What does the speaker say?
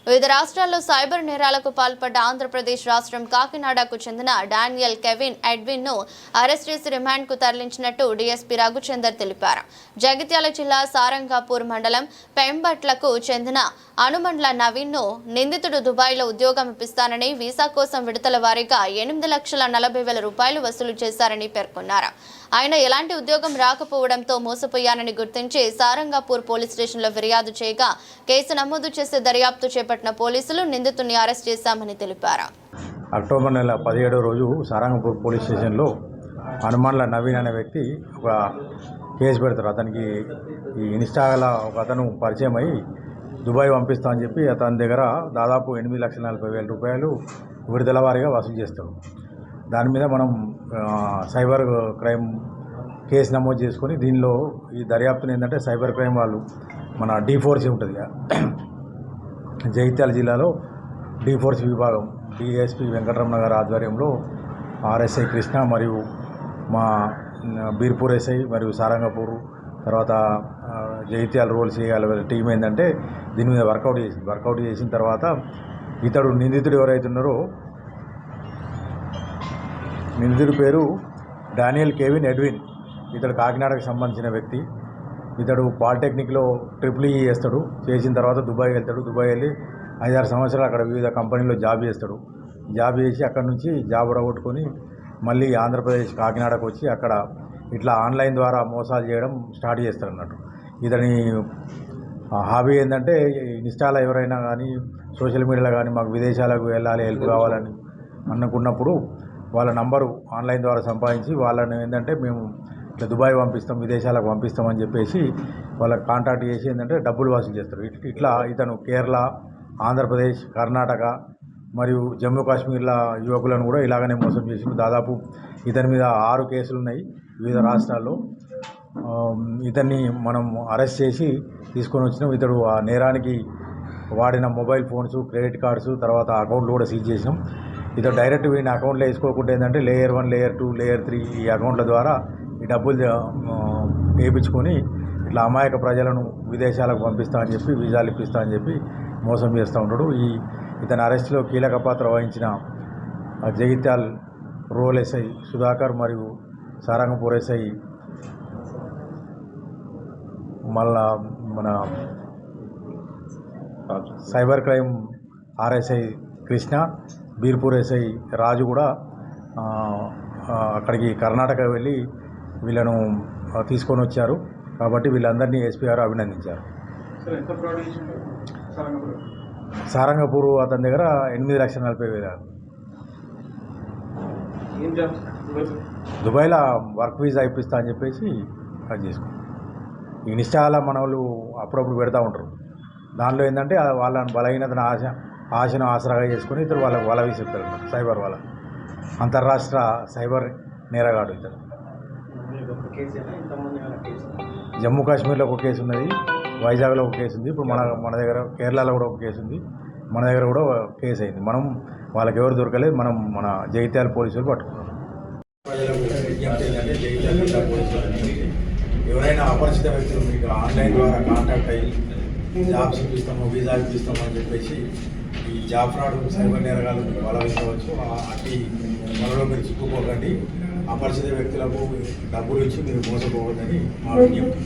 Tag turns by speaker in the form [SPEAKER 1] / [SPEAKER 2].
[SPEAKER 1] వివిధ రాష్ట్రాల్లో సైబర్ నేరాలకు పాల్పడ్డ ఆంధ్రప్రదేశ్ రాష్ట్రం కాకినాడకు చెందిన డానియల్ కెవిన్ ఎడ్విన్ ను అరెస్ట్ చేసి రిమాండ్ కు తరలించినట్టు డీఎస్పీ రఘుచందర్ తెలిపారు. జగిత్యాల జిల్లా సారంగపూర్ మండలం పెంబట్లకు చెందిన అనుమండ్ల నవీన్ ను నిందితుడు దుబాయ్లో ఉద్యోగం ఇప్పిస్తానని వీసా కోసం విడతల వారీగా 8,40,000 రూపాయలు వసూలు చేశారని పేర్కొన్నారు. ఆయన ఎలాంటి ఉద్యోగం రాకపోవడంతో మోసపోయానని గుర్తించి సారంగపూర్ పోలీస్ స్టేషన్లో ఫిర్యాదు చేయగా కేసు నమోదు చేసి దర్యాప్తు చేపట్టిన పోలీసులు నిందితుడిని అరెస్ట్ చేశామని తెలిపారు.
[SPEAKER 2] అక్టోబర్ నెల 17వ రోజు సారంగపూర్ పోలీస్ స్టేషన్లో హనుమాన్ల నవీన్ అనే వ్యక్తి ఒక కేసు పెడతారు. అతనికి ఈ ఇన్స్టాలో ఒక అతను పరిచయం అయ్యి దుబాయ్ పంపిస్తామని చెప్పి అతని దగ్గర దాదాపు 8,40,000 రూపాయలు విడుదల వారీగా వసూలు చేస్తాడు. దాని మీద మనం సైబర్ క్రైమ్ కేసు నమోదు చేసుకొని దీనిలో ఈ దర్యాప్తుని ఏంటంటే సైబర్ క్రైమ్ వాళ్ళు మన D4C ఉంటుంది జగిత్యాల జిల్లాలో D4C విభాగం డిఎస్పీ వెంకటరమణ గారి ఆధ్వర్యంలో ఆర్ఎస్ఐ కృష్ణ మరియు మా బీర్పూర్ ఎస్ఐ మరియు సారంగపూర్ తర్వాత జగిత్యాల రోల్స్ చేయాలి టీం ఏంటంటే దీని మీద వర్కౌట్ చేసిన తర్వాత ఇతడు నిందితుడు ఎవరైతే ఉన్నారో నిందితుడి పేరు డానియల్ కెవిన్ ఎడ్విన్. ఇతడు కాకినాడకు సంబంధించిన వ్యక్తి. ఇతడు పాలిటెక్నిక్లో EEE చేస్తాడు. చేసిన తర్వాత దుబాయ్ వెళ్తాడు. దుబాయ్ వెళ్ళి 5-6 సంవత్సరాలు అక్కడ వివిధ కంపెనీలో జాబ్ చేస్తాడు. జాబ్ చేసి అక్కడ నుంచి జాబ్ రాగొట్టుకొని మళ్ళీ ఆంధ్రప్రదేశ్ కాకినాడకు వచ్చి అక్కడ ఇట్లా ఆన్లైన్ ద్వారా మోసాలు చేయడం స్టార్ట్ చేస్తాడు అన్నట్టు. ఇతని హాబీ ఏంటంటే ఇన్స్టాలో ఎవరైనా కానీ సోషల్ మీడియాలో కానీ మాకు విదేశాలకు వెళ్ళాలి హెల్ప్ కావాలని అనుకున్నప్పుడు వాళ్ళ నంబరు ఆన్లైన్ ద్వారా సంపాదించి వాళ్ళని ఏంటంటే మేము ఇట్లా దుబాయ్ పంపిస్తాం విదేశాలకు పంపిస్తామని చెప్పేసి వాళ్ళకి కాంటాక్ట్ చేసి ఏంటంటే డబ్బులు వసూలు చేస్తారు. ఇట్లా ఇతను కేరళ, ఆంధ్రప్రదేశ్, కర్ణాటక మరియు జమ్మూ కాశ్మీర్ల యువకులను కూడా ఇలాగనే మోసం చేసిండు. దాదాపు ఇతని మీద 6 కేసులు ఉన్నాయి వివిధ రాష్ట్రాల్లో. ఇతన్ని మనం అరెస్ట్ చేసి తీసుకొని వచ్చినాం. ఇతడు ఆ నేరానికి వాడిన మొబైల్ ఫోన్స్, క్రెడిట్ కార్డ్స్, తర్వాత అకౌంట్లు కూడా సీజ్ చేసినాం. ఇతడు డైరెక్ట్ వీడిని అకౌంట్లో వేసుకోకుండా ఏంటంటే లేయర్ 1, లేయర్ 2, లేయర్ 3 ఈ అకౌంట్ల ద్వారా ఈ డబ్బులు వేయించుకొని ఇట్లా అమాయక ప్రజలను విదేశాలకు పంపిస్తామని చెప్పి వీసాలు ఇప్పిస్తామని చెప్పి మోసం చేస్తూ ఉంటాడు. ఇతని అరెస్టులో కీలక పాత్ర వహించిన జగిత్యాల్ రోల్ ఎస్ఐ సుధాకర్ మరియు సారంగపూర్ ఎస్ఐ మళ్ళా మన cyber crime RSI Krishna, Beerpur SI Raju కూడా అక్కడికి కర్ణాటక వెళ్ళి వీళ్ళను తీసుకొని వచ్చారు. కాబట్టి వీళ్ళందరినీ ఎస్పీ గారు అభినందించారు. సారంగపూర్ అతని దగ్గర 8,40,000 దుబాయ్లో వర్క్ వీసా ఇప్పిస్తా అని చెప్పేసి అది చేసుకున్నాం. ఇన్స్టాలో మన వాళ్ళు అప్పుడప్పుడు పెడతా ఉంటారు. దానిలో ఏంటంటే వాళ్ళని బలహీనతను ఆశను ఆసరాగా చేసుకుని ఇతరు వాళ్ళకి వల విసురుతారు. సైబర్ వాళ్ళ అంతర్రాష్ట్ర సైబర్ నేరగాడు ఇతడు. జమ్మూ కాశ్మీర్లో ఒక కేసు ఉన్నది, వైజాగ్లో ఒక కేసు ఉంది. ఇప్పుడు మన దగ్గర కేరళలో కూడా ఒక కేసు ఉంది. మన దగ్గర కూడా కేసు అయింది. మనం వాళ్ళకి ఎవరు దొరకలేదు. మనం మన జగిత్యాల పోలీసులు పట్టుకున్నాం. ఎవరైనా అపరిచిత వ్యక్తులు మీకు ఆన్లైన్ ద్వారా కాంటాక్ట్ అయ్యి జాబ్స్ ఇప్పిస్తాము, వీసా ఇప్పిస్తాము అని చెప్పేసి ఈ జాబ్ ఫ్రాడ్ సైబర్ నేరగాలు మీకు వల వేసుకోవచ్చు. అట్టి వలలో మీరు చిక్కుకోకండి. అపరిచిత వ్యక్తులకు డబ్బులు ఇచ్చి మీరు మోసపోవద్దని మా విజ్ఞప్తి.